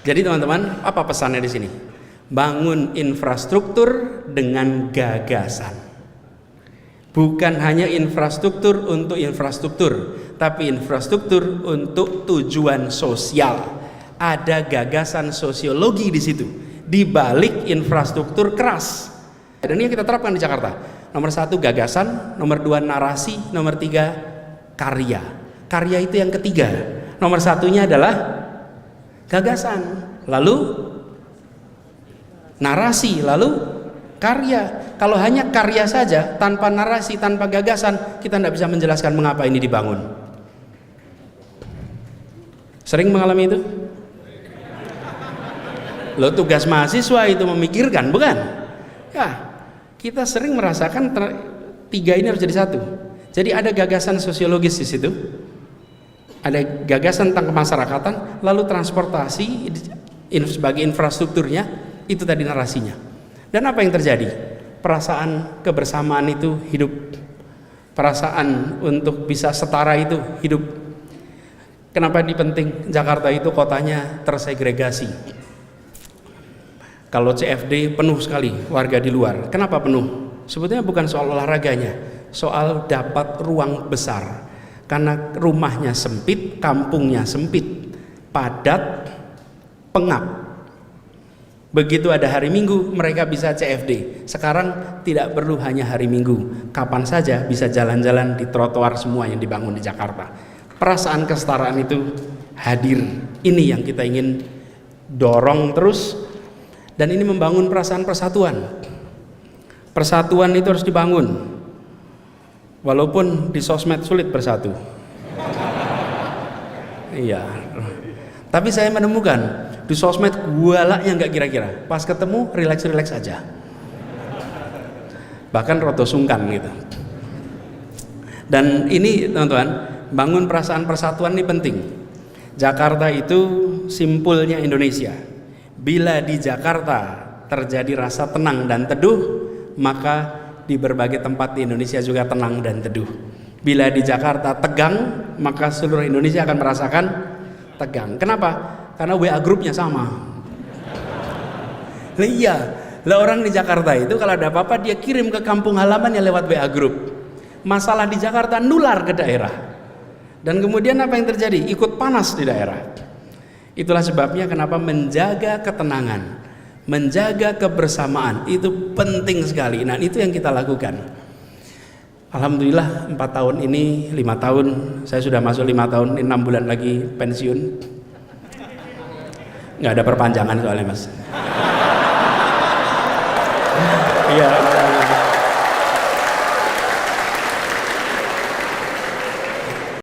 Jadi teman-teman, apa pesannya di sini? Bangun infrastruktur dengan gagasan. Bukan hanya infrastruktur untuk infrastruktur, tapi infrastruktur untuk tujuan sosial. Ada gagasan sosiologi di situ, di balik infrastruktur keras. Dan ini yang kita terapkan di Jakarta. Nomor 1 gagasan, nomor 2 narasi, nomor 3 karya. Karya itu yang ketiga. Nomor 1-nya adalah gagasan, lalu narasi, lalu karya. Kalau hanya karya saja, tanpa narasi, tanpa gagasan, kita tidak bisa menjelaskan mengapa ini dibangun. Sering mengalami itu? Lo tugas mahasiswa itu memikirkan, bukan? Ya, kita sering merasakan tiga ini harus jadi satu. Jadi ada gagasan sosiologis di situ, ada gagasan tentang kemasyarakatan, lalu transportasi sebagai infrastrukturnya, itu tadi narasinya. Dan apa yang terjadi? Perasaan kebersamaan itu hidup, perasaan untuk bisa setara itu hidup. Kenapa ini penting? Jakarta itu kotanya tersegregasi. Kalau CFD penuh sekali warga di luar. Kenapa penuh? Sebetulnya bukan soal olahraganya, soal dapat ruang besar. Karena rumahnya sempit, kampungnya sempit, padat, pengap. Begitu ada hari Minggu, mereka bisa CFD. Sekarang tidak perlu hanya hari Minggu, kapan saja bisa jalan-jalan di trotoar semua yang dibangun di Jakarta. Perasaan kesetaraan itu hadir. Ini yang kita ingin dorong terus, dan ini membangun perasaan persatuan. Persatuan itu harus dibangun. Walaupun di sosmed sulit bersatu. Iya. Tapi saya menemukan di sosmed galaknya nggak kira-kira. Pas ketemu relax-relax aja. Bahkan roto sungkan gitu. Dan ini teman-teman, bangun perasaan persatuan ini penting. Jakarta itu simpulnya Indonesia. Bila di Jakarta terjadi rasa tenang dan teduh, maka di berbagai tempat di Indonesia juga tenang dan teduh. Bila di Jakarta tegang, maka seluruh Indonesia akan merasakan tegang. Kenapa? Karena WA grupnya sama. Lah iya, lah orang di Jakarta itu kalau ada apa-apa dia kirim ke kampung halamannya lewat WA grup. Masalah di Jakarta nular ke daerah. Dan kemudian apa yang terjadi? Ikut panas di daerah. Itulah sebabnya kenapa menjaga ketenangan, menjaga kebersamaan itu penting sekali. Nah, itu yang kita lakukan. Alhamdulillah 4 tahun ini, 5 tahun, saya sudah masuk 5 tahun, 6 bulan lagi pensiun. Nggak ada perpanjangan soalnya, Mas. Iya.